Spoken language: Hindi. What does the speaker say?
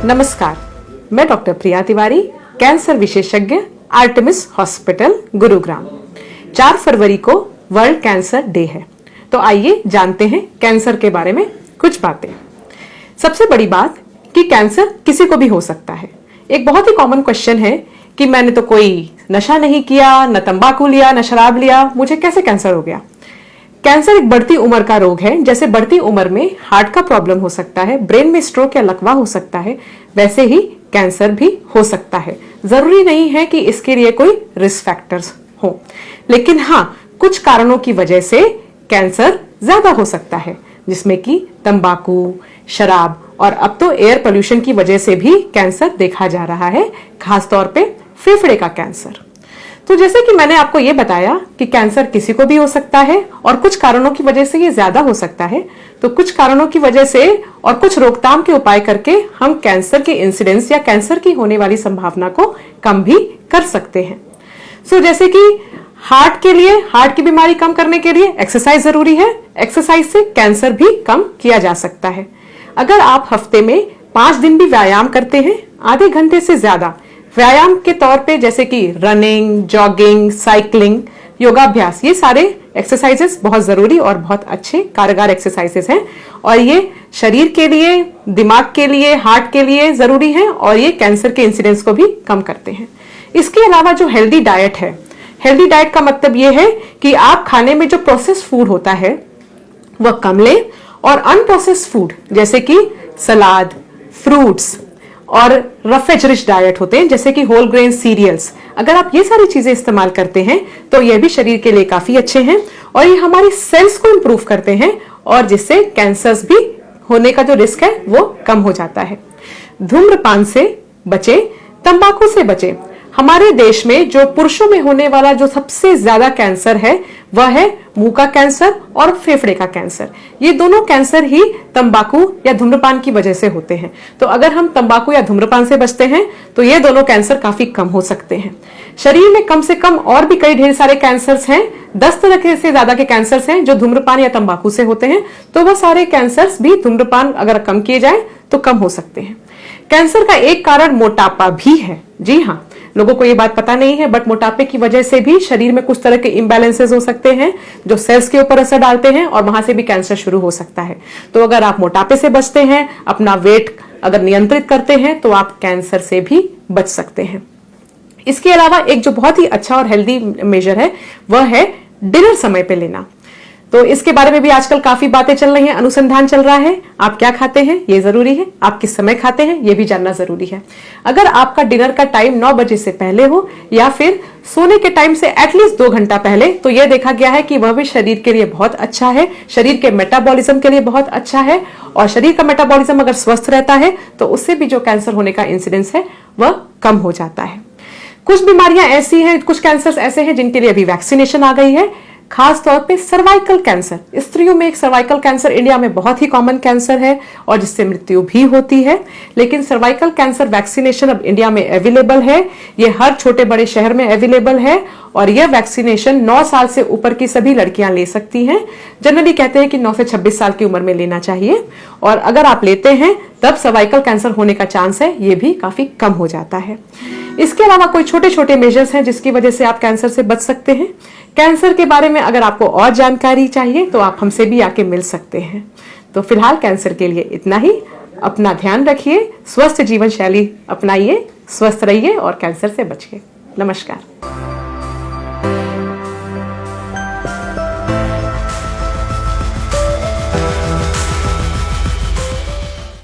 नमस्कार, मैं डॉक्टर प्रिया तिवारी, कैंसर विशेषज्ञ, आर्टेमिस हॉस्पिटल, गुरुग्राम। 4 फरवरी को वर्ल्ड कैंसर डे है, तो आइए जानते हैं कैंसर के बारे में कुछ बातें। सबसे बड़ी बात कि कैंसर किसी को भी हो सकता है। एक बहुत ही कॉमन क्वेश्चन है कि मैंने तो कोई नशा नहीं किया, न तंबाकू लिया, न शराब लिया, मुझे कैसे कैंसर हो गया। कैंसर एक बढ़ती उम्र का रोग है। जैसे बढ़ती उम्र में हार्ट का प्रॉब्लम हो सकता है, ब्रेन में स्ट्रोक या लकवा हो सकता है, वैसे ही कैंसर भी हो सकता है। जरूरी नहीं है कि इसके लिए कोई रिस्क फैक्टर्स हो, लेकिन हाँ, कुछ कारणों की वजह से कैंसर ज्यादा हो सकता है, जिसमें कि तंबाकू, शराब और अब तो एयर पोल्यूशन की वजह से भी कैंसर देखा जा रहा है, खासतौर पे फेफड़े का कैंसर। तो जैसे कि मैंने आपको ये बताया कि कैंसर किसी को भी हो सकता है और कुछ कारणों की वजह से ये ज्यादा हो सकता है, तो कुछ कारणों की वजह से और कुछ रोकथाम के उपाय करके हम कैंसर के इंसिडेंस या कैंसर की होने वाली संभावना को कम भी कर सकते हैं। जैसे कि हार्ट की बीमारी कम करने के लिए एक्सरसाइज जरूरी है। एक्सरसाइज से कैंसर भी कम किया जा सकता है। अगर आप हफ्ते में 5 दिन भी व्यायाम करते हैं, आधे घंटे से ज्यादा व्यायाम के तौर पे, जैसे कि रनिंग, जॉगिंग, साइकिलिंग, योगाभ्यास, ये सारे एक्सरसाइजेस बहुत जरूरी और बहुत अच्छे कारगर एक्सरसाइजेस हैं और ये शरीर के लिए, दिमाग के लिए, हार्ट के लिए जरूरी है और ये कैंसर के इंसिडेंस को भी कम करते हैं। इसके अलावा जो हेल्दी डाइट है, हेल्दी डाइट का मतलब ये है कि आप खाने में जो प्रोसेस्ड फूड होता है वह कम लें और अनप्रोसेस्ड फूड जैसे कि सलाद, फ्रूट्स और रफेज रिच डाइट होते हैं, जैसे कि होल ग्रेन सीरियल्स, अगर आप ये सारी चीजें इस्तेमाल करते हैं तो ये भी शरीर के लिए काफी अच्छे हैं और ये हमारी सेल्स को इंप्रूव करते हैं और जिससे कैंसर्स भी होने का जो रिस्क है वो कम हो जाता है। धूम्रपान से बचें, तंबाकू से बचें। हमारे देश में जो पुरुषों में होने वाला जो सबसे ज्यादा कैंसर है वह है मुंह का कैंसर और फेफड़े का कैंसर। ये दोनों कैंसर ही तंबाकू या धूम्रपान की वजह से होते हैं। तो अगर हम तंबाकू या धूम्रपान से बचते हैं तो ये दोनों कैंसर काफी कम हो सकते हैं। शरीर में कम से कम और भी कई ढेर सारे कैंसर्स हैं, 10 तरह से ज्यादा के कैंसर्स हैं जो धूम्रपान या तंबाकू से होते हैं। तो वह सारे कैंसर्स भी धूम्रपान अगर कम किए जाए तो कम हो सकते हैं। कैंसर का एक कारण मोटापा भी है। जी हाँ, लोगों को ये बात पता नहीं है, बट मोटापे की वजह से भी शरीर में कुछ तरह के इम्बैलेंसेस हो सकते हैं जो सेल्स के ऊपर असर डालते हैं और वहां से भी कैंसर शुरू हो सकता है। तो अगर आप मोटापे से बचते हैं, अपना वेट अगर नियंत्रित करते हैं तो आप कैंसर से भी बच सकते हैं। इसके अलावा एक जो बहुत ही अच्छा और हेल्दी मेजर है वह है डिनर समय पे लेना। तो इसके बारे में भी आजकल काफी बातें चल रही हैं, अनुसंधान चल रहा है। आप क्या खाते हैं ये जरूरी है, आप किस समय खाते हैं ये भी जानना जरूरी है। अगर आपका डिनर का टाइम 9 बजे से पहले हो या फिर सोने के टाइम से एटलीस्ट 2 घंटा पहले, तो यह देखा गया है कि वह भी शरीर के लिए बहुत अच्छा है, शरीर के मेटाबॉलिज्म के लिए बहुत अच्छा है और शरीर का मेटाबॉलिज्म अगर स्वस्थ रहता है तो उससे भी जो कैंसर होने का इंसिडेंस है वह कम हो जाता है। कुछ बीमारियां ऐसी हैं, कुछ कैंसर ऐसे हैं जिनके लिए अभी वैक्सीनेशन आ गई है, खास तौर पे सर्वाइकल कैंसर। स्त्रियों में एक सर्वाइकल कैंसर इंडिया में बहुत ही कॉमन कैंसर है और जिससे मृत्यु भी होती है, लेकिन सर्वाइकल कैंसर वैक्सीनेशन अब इंडिया में अवेलेबल है। ये हर छोटे बड़े शहर में अवेलेबल है और यह वैक्सीनेशन 9 साल से ऊपर की सभी लड़कियां ले सकती हैं। जनरली कहते हैं कि 9 से 26 साल की उम्र में लेना चाहिए और अगर आप लेते हैं तब सर्वाइकल कैंसर होने का चांस है ये भी काफी कम हो जाता है। इसके अलावा कोई छोटे छोटे मेजर्स हैं जिसकी वजह से आप कैंसर से बच सकते हैं। कैंसर के बारे में अगर आपको और जानकारी चाहिए तो आप हमसे भी आके मिल सकते हैं। तो फिलहाल कैंसर के लिए इतना ही। अपना ध्यान रखिए, स्वस्थ जीवन शैली अपनाइए, स्वस्थ रहिए और कैंसर से बचिए। नमस्कार।